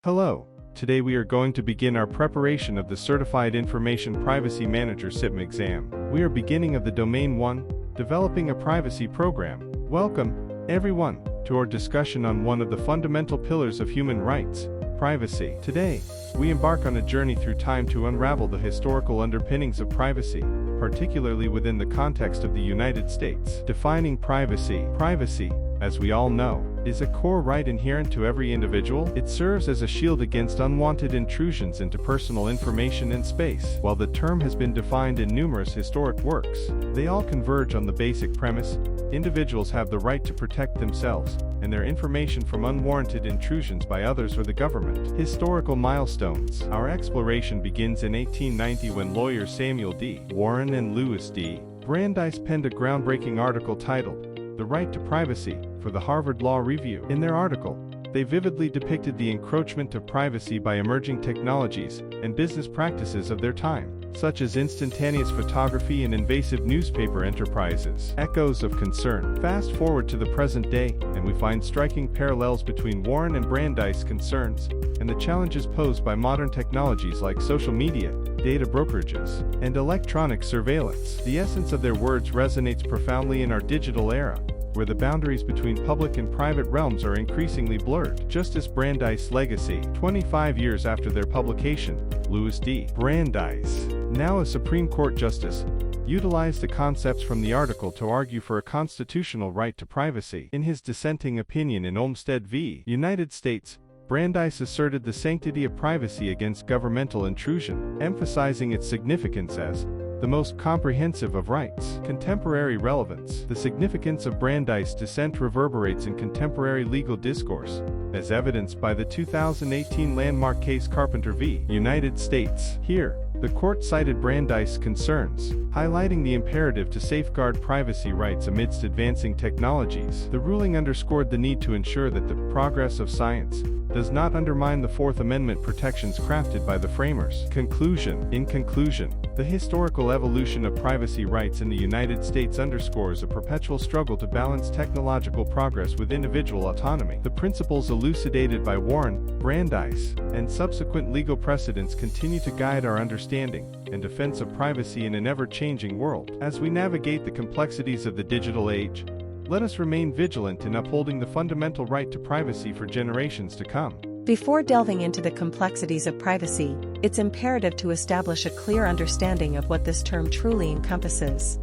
Hello. Today we are going to begin our preparation of the Certified Information Privacy Manager CIPM exam. We are beginning of the Domain 1, Developing a Privacy Program. Welcome, everyone, to our discussion on one of the fundamental pillars of human rights, privacy. Today, we embark on a journey through time to unravel the historical underpinnings of privacy, particularly within the context of the United States. Defining privacy. Privacy, as we all know, is a core right inherent to every individual. It serves as a shield against unwanted intrusions into personal information and space. While the term has been defined in numerous historic works, they all converge on the basic premise: individuals have the right to protect themselves and their information from unwarranted intrusions by others or the government. Historical milestones. Our exploration begins in 1890 when lawyers Samuel D. Warren and Louis D. Brandeis penned a groundbreaking article titled "The Right to Privacy" for the Harvard Law Review. In their article, they vividly depicted the encroachment of privacy by emerging technologies and business practices of their time, such as instantaneous photography and invasive newspaper enterprises. Echoes of concern. Fast forward to the present day, and we find striking parallels between Warren and Brandeis' concerns and the challenges posed by modern technologies like social media, data brokerages, and electronic surveillance. The essence of their words resonates profoundly in our digital era, where the boundaries between public and private realms are increasingly blurred. Justice Brandeis' legacy. 25 years after their publication, Louis D. Brandeis, now a Supreme Court justice, utilized the concepts from the article to argue for a constitutional right to privacy. In his dissenting opinion in Olmstead v. United States, Brandeis asserted the sanctity of privacy against governmental intrusion, emphasizing its significance as the most comprehensive of rights. Contemporary relevance. The significance of Brandeis' dissent reverberates in contemporary legal discourse, as evidenced by the 2018 landmark case Carpenter v. United States. Here, the court cited Brandeis' concerns, highlighting the imperative to safeguard privacy rights amidst advancing technologies. The ruling underscored the need to ensure that the progress of science does not undermine the Fourth Amendment protections crafted by the framers. Conclusion. In conclusion, the historical evolution of privacy rights in the United States underscores a perpetual struggle to balance technological progress with individual autonomy. The principles elucidated by Warren, Brandeis, and subsequent legal precedents continue to guide our understanding and defense of privacy in an ever-changing world. As we navigate the complexities of the digital age, let us remain vigilant in upholding the fundamental right to privacy for generations to come. Before delving into the complexities of privacy, it's imperative to establish a clear understanding of what this term truly encompasses.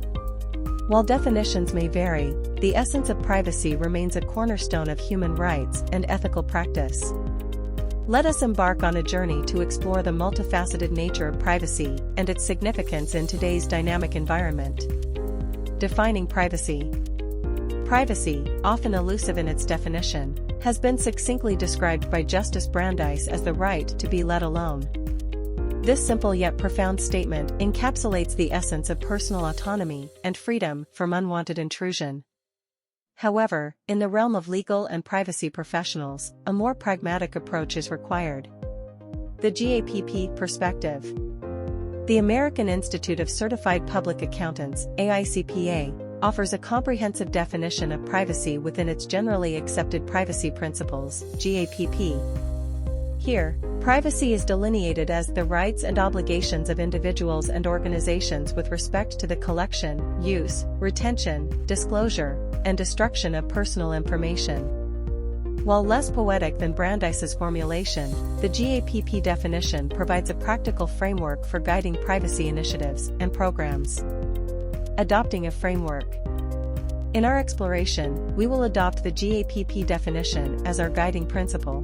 While definitions may vary, the essence of privacy remains a cornerstone of human rights and ethical practice. Let us embark on a journey to explore the multifaceted nature of privacy and its significance in today's dynamic environment. Defining privacy. Privacy, often elusive in its definition, has been succinctly described by Justice Brandeis as the right to be let alone. This simple yet profound statement encapsulates the essence of personal autonomy and freedom from unwanted intrusion. However, in the realm of legal and privacy professionals, a more pragmatic approach is required. The GAPP perspective. The American Institute of Certified Public Accountants, AICPA, offers a comprehensive definition of privacy within its generally accepted privacy principles, GAPP. Here, privacy is delineated as the rights and obligations of individuals and organizations with respect to the collection, use, retention, disclosure, and destruction of personal information. While less poetic than Brandeis' formulation, the GAPP definition provides a practical framework for guiding privacy initiatives and programs. Adopting a framework. In our exploration, we will adopt the GAPP definition as our guiding principle.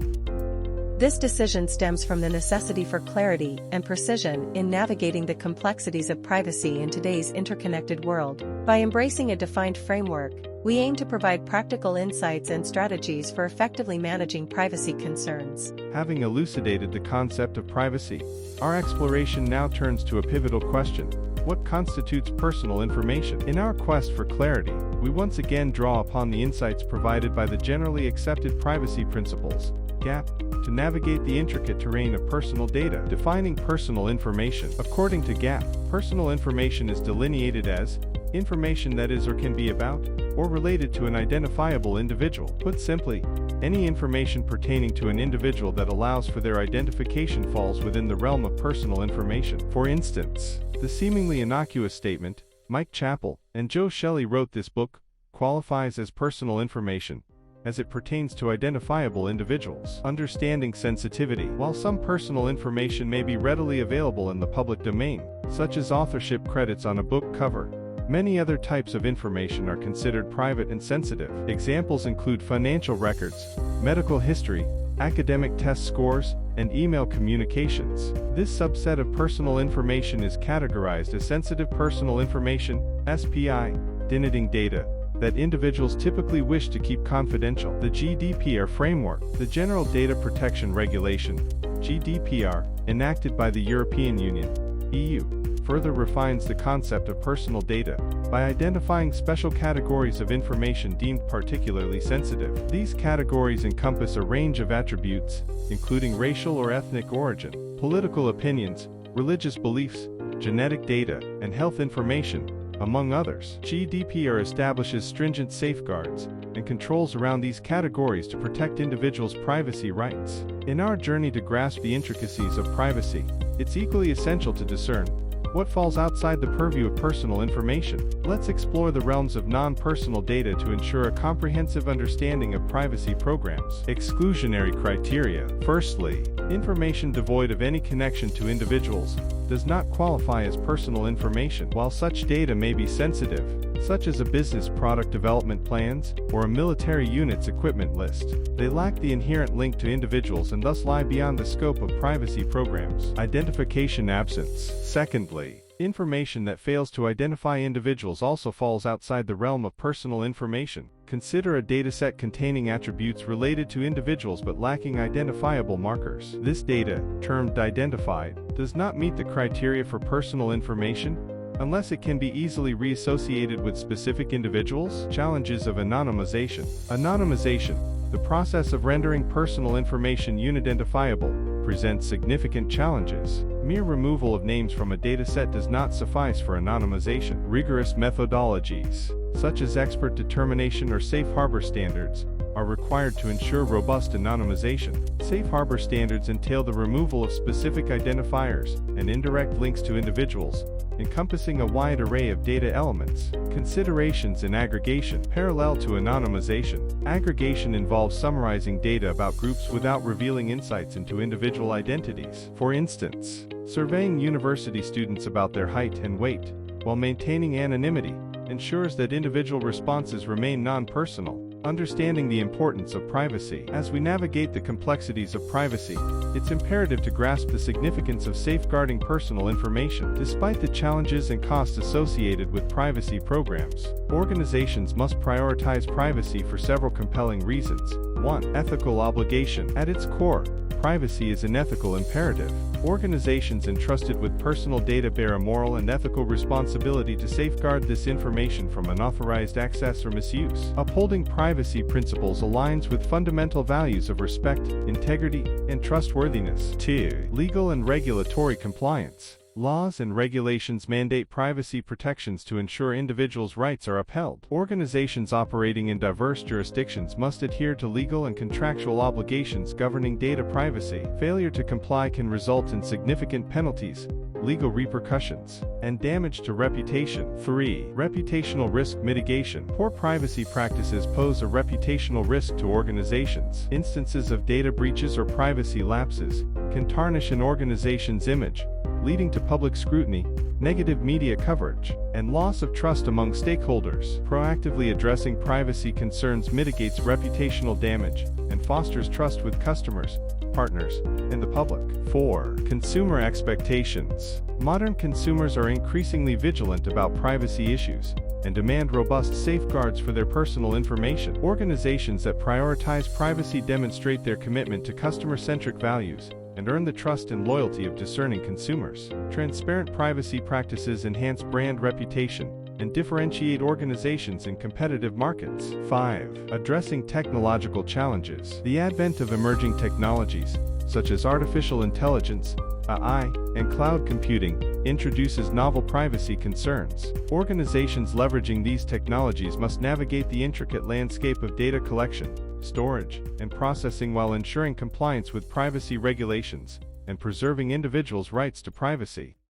This decision stems from the necessity for clarity and precision in navigating the complexities of privacy in today's interconnected world. By embracing a defined framework, we aim to provide practical insights and strategies for effectively managing privacy concerns. Having elucidated the concept of privacy, our exploration now turns to a pivotal question: what constitutes personal information? In our quest for clarity, we once again draw upon the insights provided by the generally accepted privacy principles, GAP, to navigate the intricate terrain of personal data. Defining personal information. According to GAP, personal information is delineated as information that is or can be about, or related to an identifiable individual. Put simply, any information pertaining to an individual that allows for their identification falls within the realm of personal information. For instance, the seemingly innocuous statement, Mike Chappell and Joe Shelley wrote this book, qualifies as personal information, as it pertains to identifiable individuals. Understanding sensitivity. While some personal information may be readily available in the public domain, such as authorship credits on a book cover, many other types of information are considered private and sensitive. Examples include financial records, medical history, academic test scores, and email communications. This subset of personal information is categorized as sensitive personal information, SPI, denoting data that individuals typically wish to keep confidential. The GDPR framework, the General Data Protection Regulation, GDPR, enacted by the European Union, EU, further refines the concept of personal data by identifying special categories of information deemed particularly sensitive. These categories encompass a range of attributes, including racial or ethnic origin, political opinions, religious beliefs, genetic data, and health information, among others. GDPR establishes stringent safeguards and controls around these categories to protect individuals' privacy rights. In our journey to grasp the intricacies of privacy, it's equally essential to discern what falls outside the purview of personal information. Let's explore the realms of non-personal data to ensure a comprehensive understanding of privacy programs. Exclusionary criteria. Firstly, information devoid of any connection to individuals does not qualify as personal information. While such data may be sensitive, such as a business product development plans or a military unit's equipment list, they lack the inherent link to individuals and thus lie beyond the scope of privacy programs. Identification absence. Secondly, information that fails to identify individuals also falls outside the realm of personal information. Consider a dataset containing attributes related to individuals but lacking identifiable markers. This data, termed identified, does not meet the criteria for personal information unless it can be easily reassociated with specific individuals. Challenges of anonymization. Anonymization, the process of rendering personal information unidentifiable, presents significant challenges. Mere removal of names from a dataset does not suffice for anonymization. Rigorous methodologies, such as expert determination or safe harbor standards, are required to ensure robust anonymization. Safe harbor standards entail the removal of specific identifiers and indirect links to individuals, encompassing a wide array of data elements. Considerations in aggregation. Parallel to anonymization, aggregation involves summarizing data about groups without revealing insights into individual identities. For instance, surveying university students about their height and weight, while maintaining anonymity, ensures that individual responses remain non-personal. Understanding the importance of privacy. As we navigate the complexities of privacy, it's imperative to grasp the significance of safeguarding personal information. Despite the challenges and costs associated with privacy programs, organizations must prioritize privacy for several compelling reasons. 1. Ethical obligation. At its core, privacy is an ethical imperative. Organizations entrusted with personal data bear a moral and ethical responsibility to safeguard this information from unauthorized access or misuse. Upholding privacy principles aligns with fundamental values of respect, integrity, and trustworthiness. 2. Legal and regulatory compliance. Laws and regulations mandate privacy protections to ensure individuals' rights are upheld. Organizations operating in diverse jurisdictions must adhere to legal and contractual obligations governing data privacy. Failure to comply can result in significant penalties, legal repercussions, and damage to reputation. 3. Reputational risk mitigation. Poor privacy practices pose a reputational risk to organizations. Instances of data breaches or privacy lapses can tarnish an organization's image, leading to public scrutiny, negative media coverage, and loss of trust among stakeholders. Proactively addressing privacy concerns mitigates reputational damage and fosters trust with customers, partners, and the public. 4. Consumer expectations. Modern consumers are increasingly vigilant about privacy issues and demand robust safeguards for their personal information. Organizations that prioritize privacy demonstrate their commitment to customer-centric values and earn the trust and loyalty of discerning consumers. Transparent privacy practices enhance brand reputation and differentiate organizations in competitive markets. 5. Addressing technological challenges. The advent of emerging technologies, such as artificial intelligence, AI, and cloud computing, introduces novel privacy concerns. Organizations leveraging these technologies must navigate the intricate landscape of data collection, storage, and processing while ensuring compliance with privacy regulations and preserving individuals' rights to privacy.